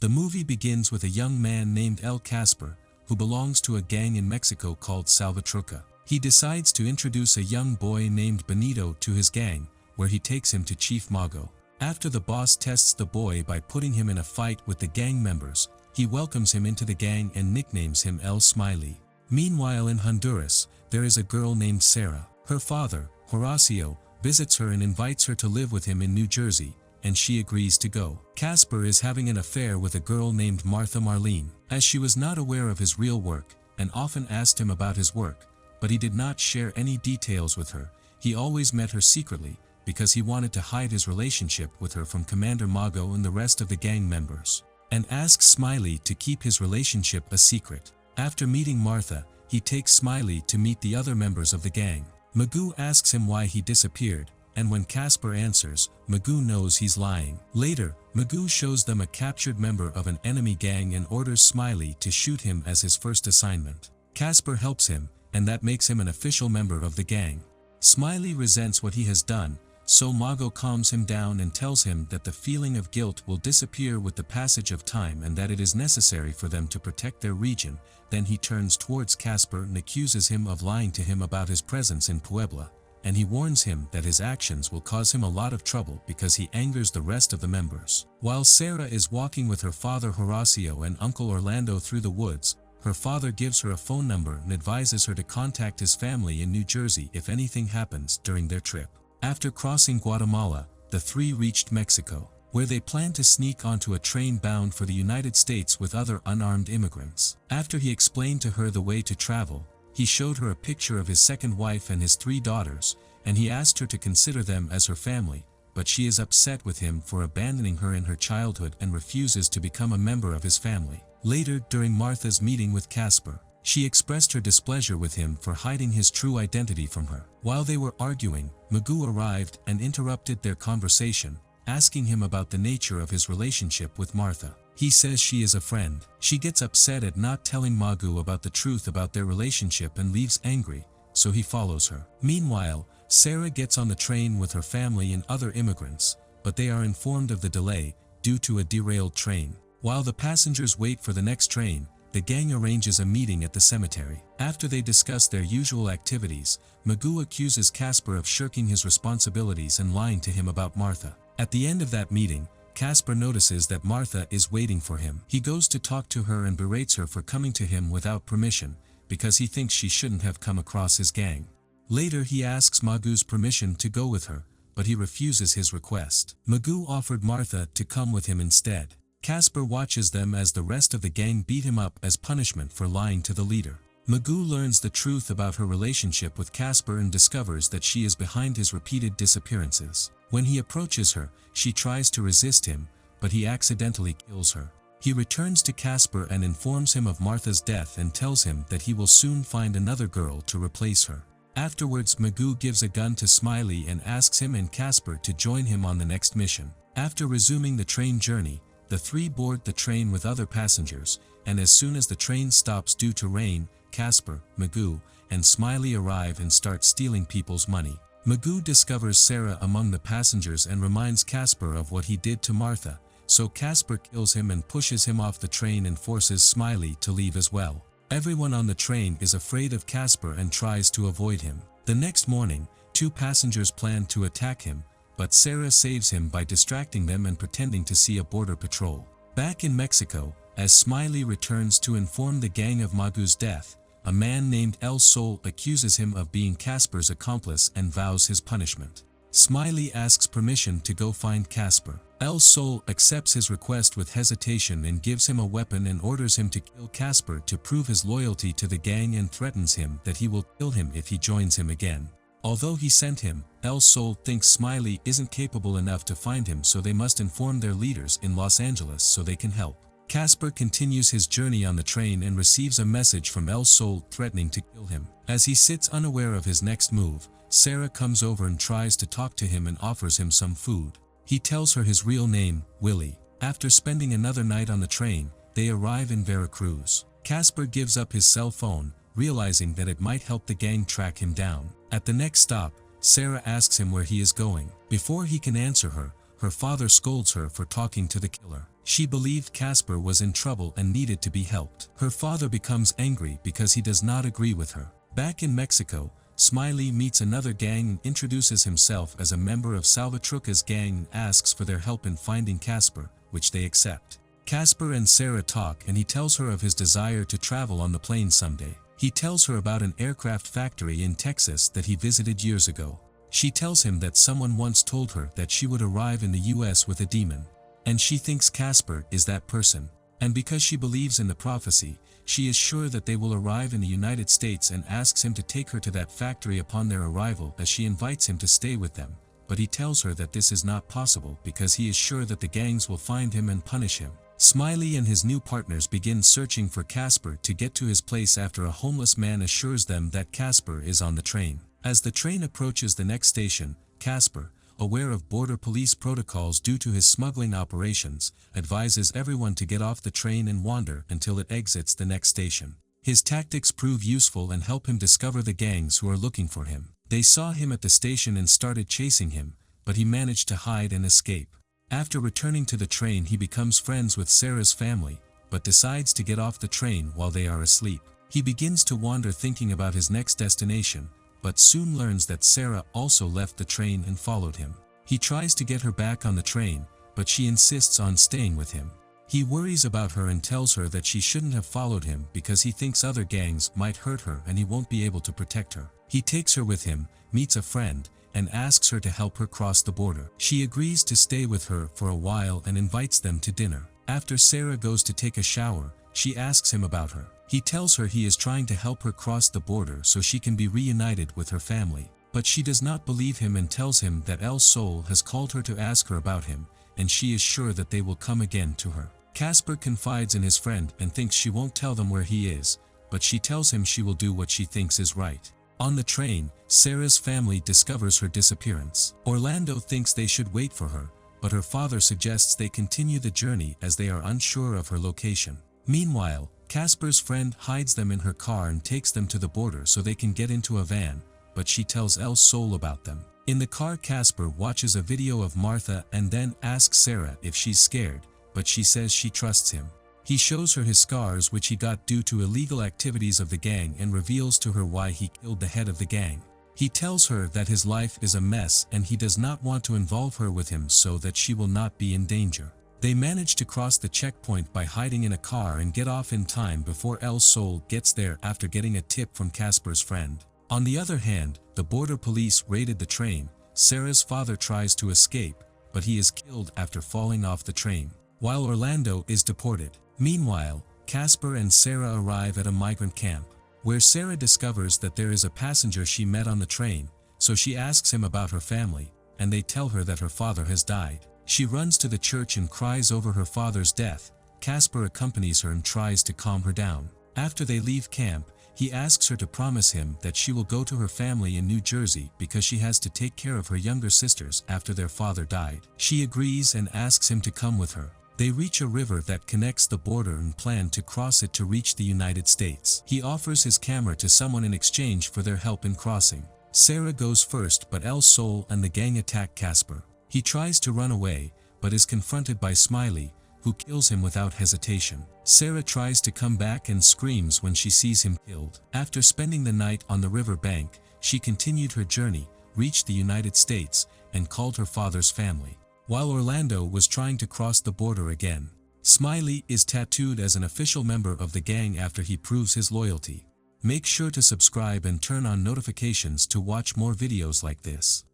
The movie begins with a young man named El Casper, who belongs to a gang in Mexico called Salvatrucha. He decides to introduce a young boy named Benito to his gang, where he takes him to Chief Mago. After the boss tests the boy by putting him in a fight with the gang members, he welcomes him into the gang and nicknames him El Smiley. Meanwhile in Honduras, there is a girl named Sarah. Her father, Horacio, visits her and invites her to live with him in New Jersey, and she agrees to go. Casper is having an affair with a girl named Martha Marlene, as she was not aware of his real work, and often asked him about his work, but he did not share any details with her. He always met her secretly, because he wanted to hide his relationship with her from Commander Mago and the rest of the gang members, and asks Smiley to keep his relationship a secret. After meeting Martha, he takes Smiley to meet the other members of the gang. Magoo asks him why he disappeared, and when Casper answers, Magoo knows he's lying. Later, Magoo shows them a captured member of an enemy gang and orders Smiley to shoot him as his first assignment. Casper helps him, and that makes him an official member of the gang. Smiley resents what he has done, so Mago calms him down and tells him that the feeling of guilt will disappear with the passage of time and that it is necessary for them to protect their region. Then he turns towards Casper and accuses him of lying to him about his presence in Puebla, and he warns him that his actions will cause him a lot of trouble because he angers the rest of the members. While Sarah is walking with her father Horacio and Uncle Orlando through the woods, her father gives her a phone number and advises her to contact his family in New Jersey if anything happens during their trip. After crossing Guatemala, the three reached Mexico, where they planned to sneak onto a train bound for the United States with other unarmed immigrants. After he explained to her the way to travel, he showed her a picture of his second wife and his 3 daughters, and he asked her to consider them as her family, but she is upset with him for abandoning her in her childhood and refuses to become a member of his family. Later, during Martha's meeting with Casper, she expressed her displeasure with him for hiding his true identity from her. While they were arguing, Magoo arrived and interrupted their conversation, asking him about the nature of his relationship with Martha. He says she is a friend. She gets upset at not telling Magoo about the truth about their relationship and leaves angry, so he follows her. Meanwhile, Sarah gets on the train with her family and other immigrants, but they are informed of the delay due to a derailed train. While the passengers wait for the next train, the gang arranges a meeting at the cemetery. After they discuss their usual activities, Magoo accuses Casper of shirking his responsibilities and lying to him about Martha. At the end of that meeting, Casper notices that Martha is waiting for him. He goes to talk to her and berates her for coming to him without permission, because he thinks she shouldn't have come across his gang. Later he asks Magoo's permission to go with her, but he refuses his request. Magoo offered Martha to come with him instead. Casper watches them as the rest of the gang beat him up as punishment for lying to the leader. Magoo learns the truth about her relationship with Casper and discovers that she is behind his repeated disappearances. When he approaches her, she tries to resist him, but he accidentally kills her. He returns to Casper and informs him of Martha's death and tells him that he will soon find another girl to replace her. Afterwards, Magoo gives a gun to Smiley and asks him and Casper to join him on the next mission. After resuming the train journey, the 3 board the train with other passengers, and as soon as the train stops due to rain, Casper, Magoo, and Smiley arrive and start stealing people's money. Magoo discovers Sarah among the passengers and reminds Casper of what he did to Martha, so Casper kills him and pushes him off the train and forces Smiley to leave as well. Everyone on the train is afraid of Casper and tries to avoid him. The next morning, 2 passengers plan to attack him, but Sarah saves him by distracting them and pretending to see a border patrol. Back in Mexico, as Smiley returns to inform the gang of Magoo's death, a man named El Sol accuses him of being Casper's accomplice and vows his punishment. Smiley asks permission to go find Casper. El Sol accepts his request with hesitation and gives him a weapon and orders him to kill Casper to prove his loyalty to the gang and threatens him that he will kill him if he joins him again. Although he sent him, El Sol thinks Smiley isn't capable enough to find him, so they must inform their leaders in Los Angeles so they can help. Casper continues his journey on the train and receives a message from El Sol threatening to kill him. As he sits unaware of his next move, Sarah comes over and tries to talk to him and offers him some food. He tells her his real name, Willie. After spending another night on the train, they arrive in Veracruz. Casper gives up his cell phone, realizing that it might help the gang track him down. At the next stop, Sarah asks him where he is going. Before he can answer her, her father scolds her for talking to the killer. She believed Casper was in trouble and needed to be helped. Her father becomes angry because he does not agree with her. Back in Mexico, Smiley meets another gang and introduces himself as a member of Salvatruca's gang and asks for their help in finding Casper, which they accept. Casper and Sarah talk and he tells her of his desire to travel on the plane someday. He tells her about an aircraft factory in Texas that he visited years ago. She tells him that someone once told her that she would arrive in the US with a demon. And she thinks Casper is that person. And because she believes in the prophecy, she is sure that they will arrive in the United States and asks him to take her to that factory upon their arrival as she invites him to stay with them. But he tells her that this is not possible because he is sure that the gangs will find him and punish him. Smiley and his new partners begin searching for Casper to get to his place after a homeless man assures them that Casper is on the train. As the train approaches the next station, Casper, aware of border police protocols due to his smuggling operations, advises everyone to get off the train and wander until it exits the next station. His tactics prove useful and help him discover the gangs who are looking for him. They saw him at the station and started chasing him, but he managed to hide and escape. After returning to the train, he becomes friends with Sarah's family, but decides to get off the train while they are asleep. He begins to wander thinking about his next destination, but soon learns that Sarah also left the train and followed him. He tries to get her back on the train, but she insists on staying with him. He worries about her and tells her that she shouldn't have followed him because he thinks other gangs might hurt her and he won't be able to protect her. He takes her with him, meets a friend, and asks her to help her cross the border. She agrees to stay with her for a while and invites them to dinner. After Sarah goes to take a shower, she asks him about her. He tells her he is trying to help her cross the border so she can be reunited with her family. But she does not believe him and tells him that El Sol has called her to ask her about him, and she is sure that they will come again to her. Casper confides in his friend and thinks she won't tell them where he is, but she tells him she will do what she thinks is right. On the train, Sarah's family discovers her disappearance. Orlando thinks they should wait for her, but her father suggests they continue the journey as they are unsure of her location. Meanwhile, Casper's friend hides them in her car and takes them to the border so they can get into a van, but she tells El Sol about them. In the car, Casper watches a video of Martha and then asks Sarah if she's scared, but she says she trusts him. He shows her his scars which he got due to illegal activities of the gang and reveals to her why he killed the head of the gang. He tells her that his life is a mess and he does not want to involve her with him so that she will not be in danger. They manage to cross the checkpoint by hiding in a car and get off in time before El Sol gets there after getting a tip from Casper's friend. On the other hand, the border police raided the train. Sarah's father tries to escape, but he is killed after falling off the train, while Orlando is deported. Meanwhile, Casper and Sarah arrive at a migrant camp, where Sarah discovers that there is a passenger she met on the train, so she asks him about her family, and they tell her that her father has died. She runs to the church and cries over her father's death. Casper accompanies her and tries to calm her down. After they leave camp, he asks her to promise him that she will go to her family in New Jersey because she has to take care of her younger sisters after their father died. She agrees and asks him to come with her. They reach a river that connects the border and plan to cross it to reach the United States. He offers his camera to someone in exchange for their help in crossing. Sarah goes first, but El Sol and the gang attack Casper. He tries to run away, but is confronted by Smiley, who kills him without hesitation. Sarah tries to come back and screams when she sees him killed. After spending the night on the river bank, she continued her journey, reached the United States, and called her father's family. While Orlando was trying to cross the border again, Smiley is tattooed as an official member of the gang after he proves his loyalty. Make sure to subscribe and turn on notifications to watch more videos like this.